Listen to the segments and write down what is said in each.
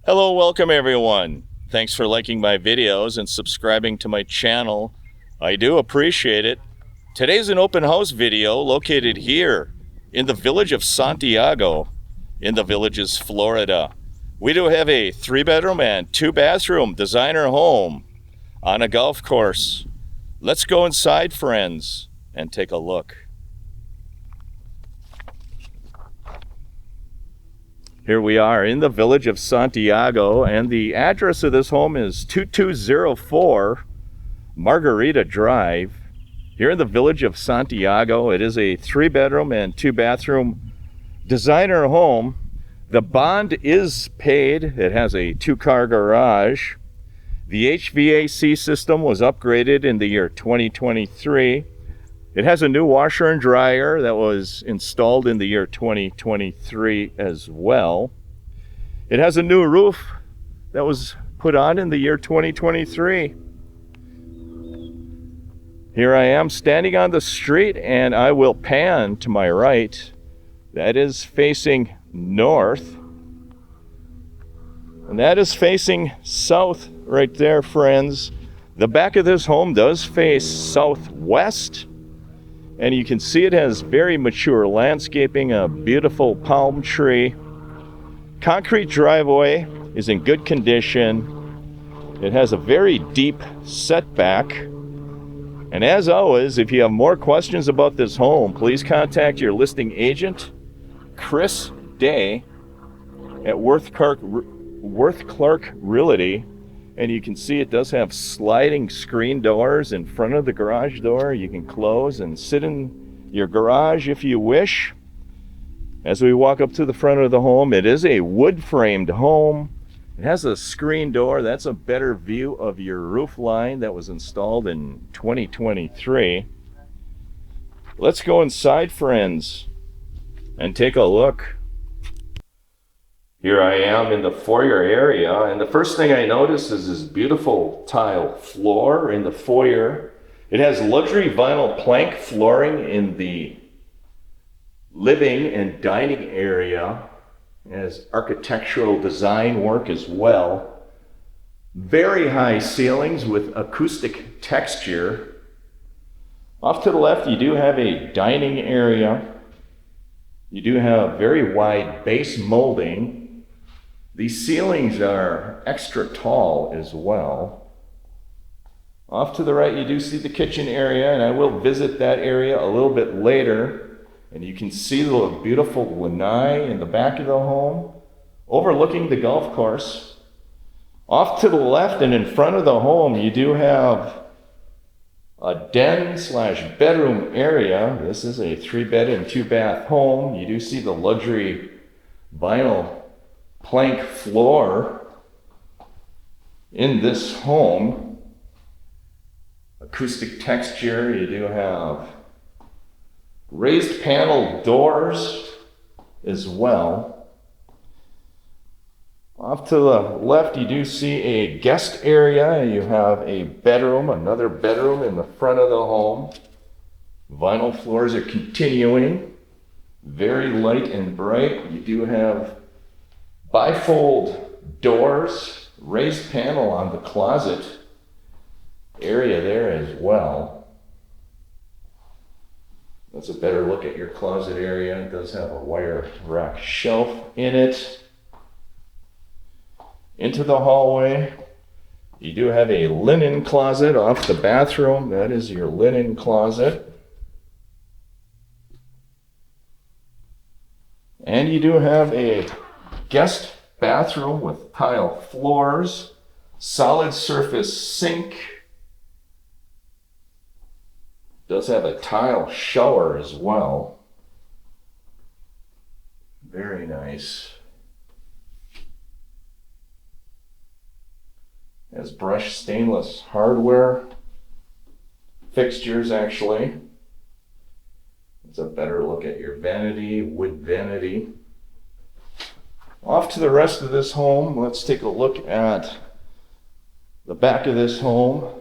Hello, welcome everyone. Thanks for liking my videos and subscribing to my channel. I do appreciate it. Today's an open house video located here in the village of Santiago in the Villages, Florida. We do have a 3-bedroom and 2-bathroom designer home on a golf course. Let's go inside, friends, and take a look. Here we are in the village of Santiago, and the address of this home is 2204 Margarita Drive. Here in the village of Santiago, it is a 3-bedroom and 2-bathroom designer home. The bond is paid. It has a 2-car garage. The HVAC system was upgraded in the year 2023. It has a new washer and dryer that was installed in the year 2023 as well. It has a new roof that was put on in the year 2023. Here I am standing on the street, and I will pan to my right. That is facing north. And that is facing south right there, friends. The back of this home does face southwest. And you can see it has very mature landscaping, a beautiful palm tree. Concrete driveway is in good condition. It has a very deep setback. And as always, if you have more questions about this home, please contact your listing agent, Chris Day, at Worth Clark Realty. And you can see it does have sliding screen doors in front of the garage door. You can close and sit in your garage if you wish. As we walk up to the front of the home, it is a wood-framed home. It has a screen door. That's a better view of your roof line that was installed in 2023. Let's go inside, friends, and take a look. Here I am in the foyer area, and the first thing I notice is this beautiful tile floor in the foyer. It has luxury vinyl plank flooring in the living and dining area. It has architectural design work as well. Very high ceilings with acoustic texture. Off to the left, you do have a dining area. You do have very wide base molding. These ceilings are extra tall as well. Off to the right, you do see the kitchen area, and I will visit that area a little bit later. And you can see the beautiful lanai in the back of the home, overlooking the golf course. Off to the left and in front of the home, you do have a den/bedroom area. This is a 3-bed and 2-bath home. You do see the luxury vinyl plank floor in this home. Acoustic texture. You do have raised panel doors as well. Off to the left, you do see a guest area. You have a bedroom, another bedroom in the front of the home. Vinyl floors are continuing. Very light and bright. You do have bifold doors, raised panel on the closet area there as well. That's a better look at your closet area. It does have a wire rack shelf in it. Into the hallway, you do have a linen closet off the bathroom. That is your linen closet. And you do have a guest bathroom with tile floors, solid surface sink. Does have a tile shower as well. Very nice. Has brushed stainless hardware fixtures, actually. It's a better look at your vanity, wood vanity. Off to the rest of this home, let's take a look at the back of this home.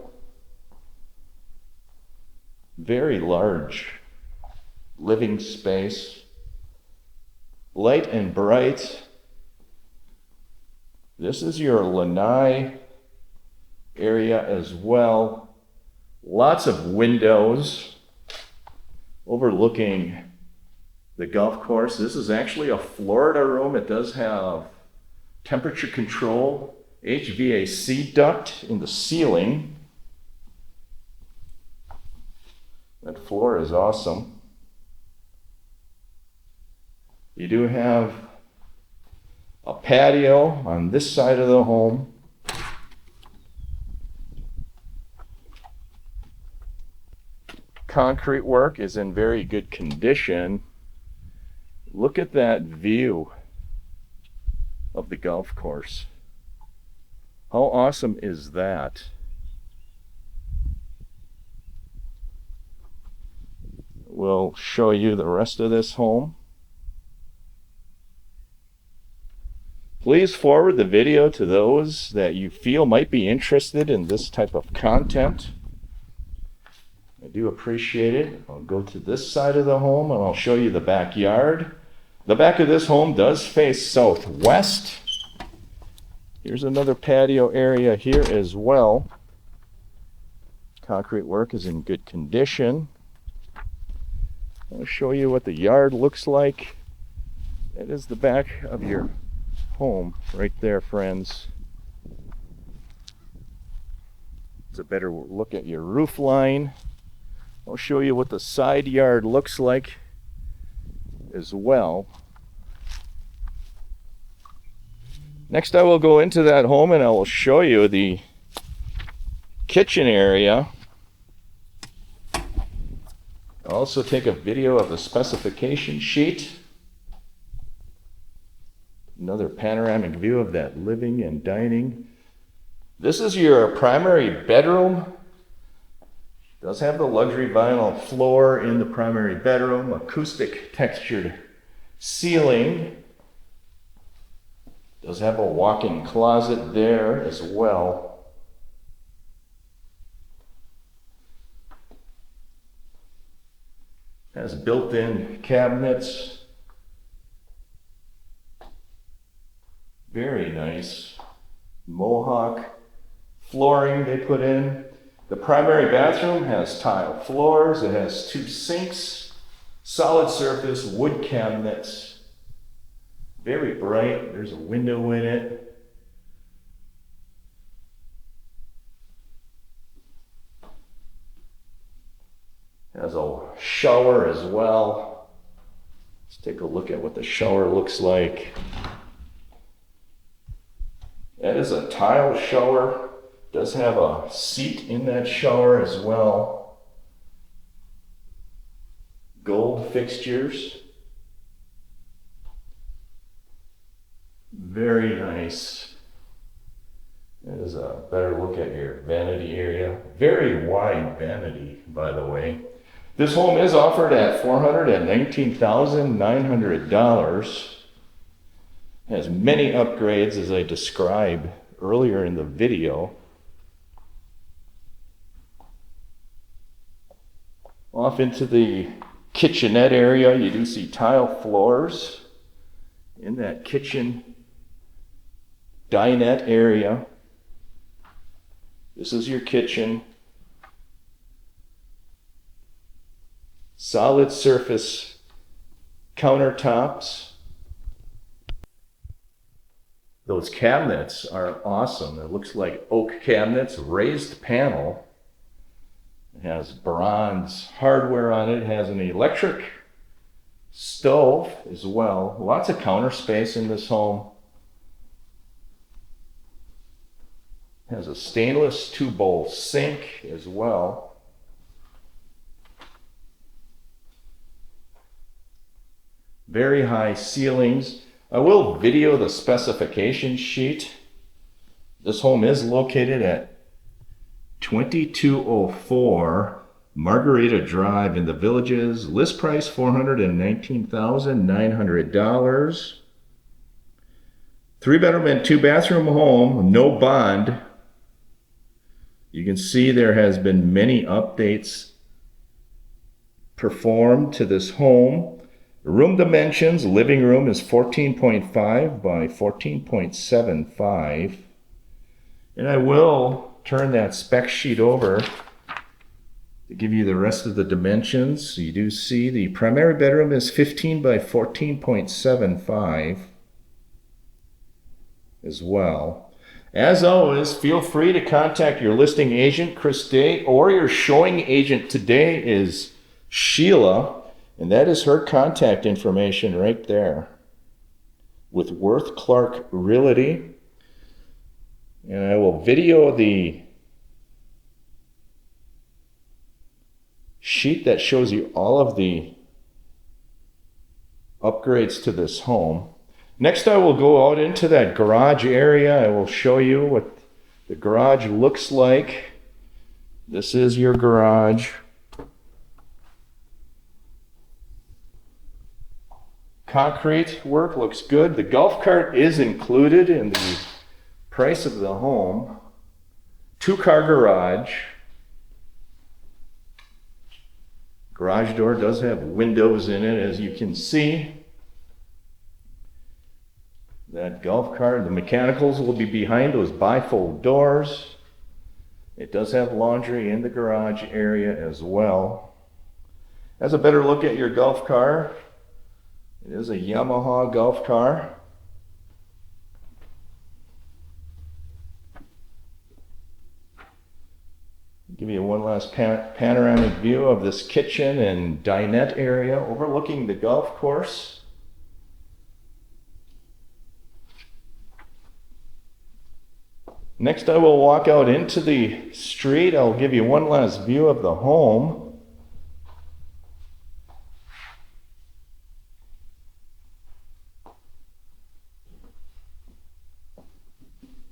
Very large living space, light and bright. This is your lanai area as well. Lots of windows overlooking the golf course. This is actually a Florida room. It does have temperature control, HVAC duct in the ceiling. That floor is awesome. You do have a patio on this side of the home. Concrete work is in very good condition. Look at that view of the golf course. How awesome is that? We'll show you the rest of this home. Please forward the video to those that you feel might be interested in this type of content. I do appreciate it. I'll go to this side of the home and I'll show you the backyard. The back of this home does face southwest. Here's another patio area here as well. Concrete work is in good condition. I'll show you what the yard looks like. That is the back of your home right there, friends. It's a better look at your roof line. I'll show you what the side yard looks like as well. Next, I will go into that home and I will show you the kitchen area. I'll also take a video of the specification sheet. Another panoramic view of that living and dining. This is your primary bedroom. Does have the luxury vinyl floor in the primary bedroom, acoustic textured ceiling. Does have a walk-in closet there as well. Has built-in cabinets. Very nice. Mohawk flooring they put in. The primary bathroom has tile floors. It has 2 sinks, solid surface wood cabinets. Very bright. There's a window in it. Has a shower as well. Let's take a look at what the shower looks like. That is a tile shower. Does have a seat in that shower as well. Gold fixtures. Very nice. That is a better look at your vanity area. Very wide vanity, by the way. This home is offered at $419,900. Has many upgrades as I described earlier in the video. Off into the kitchenette area, you do see tile floors in that kitchen dinette area. This is your kitchen. Solid surface countertops. Those cabinets are awesome. It looks like oak cabinets, raised panel. It has bronze hardware on it. It has an electric stove as well. Lots of counter space in this home. It has a stainless 2-bowl sink as well. Very high ceilings. I will video the specification sheet. This home is located at 2204 Margarita Drive in the Villages. List price $419,900. 3-bedroom and 2-bathroom home, no bond. You can see there has been many updates performed to this home. Room dimensions, living room is 14.5 by 14.75. And I will turn that spec sheet over to give you the rest of the dimensions. So you do see the primary bedroom is 15 by 14.75 as well. As always, feel free to contact your listing agent, Chris Day, or your showing agent today is Sheila, and that is her contact information right there with Worth Clark Realty. And I will video the sheet that shows you all of the upgrades to this home. Next, I will go out into that garage area. I will show you what the garage looks like. This is your garage. Concrete work looks good. The golf cart is included in the price of the home. 2-car garage. Garage door does have windows in it, as you can see. That golf cart, the mechanicals will be behind those bifold doors. It does have laundry in the garage area as well. As a better look at your golf car, it is a Yamaha golf car. Give you one last panoramic view of this kitchen and dinette area overlooking the golf course. Next, I will walk out into the street. I'll give you one last view of the home.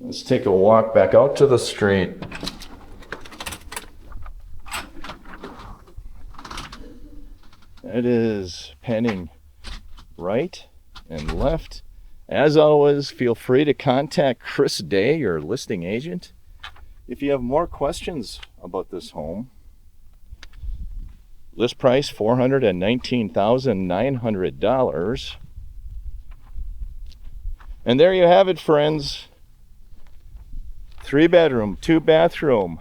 Let's take a walk back out to the street. It is panning right and left. As always, feel free to contact Chris Day, your listing agent, if you have more questions about this home. List price $419,900. And there you have it, friends. 3-bedroom, 2-bathroom,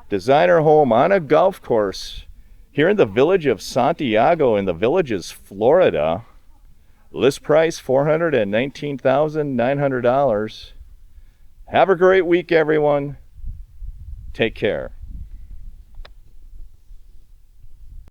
designer home on a golf course here in the village of Santiago in the Villages, Florida. List price $419,900. Have a great week, everyone. Take care.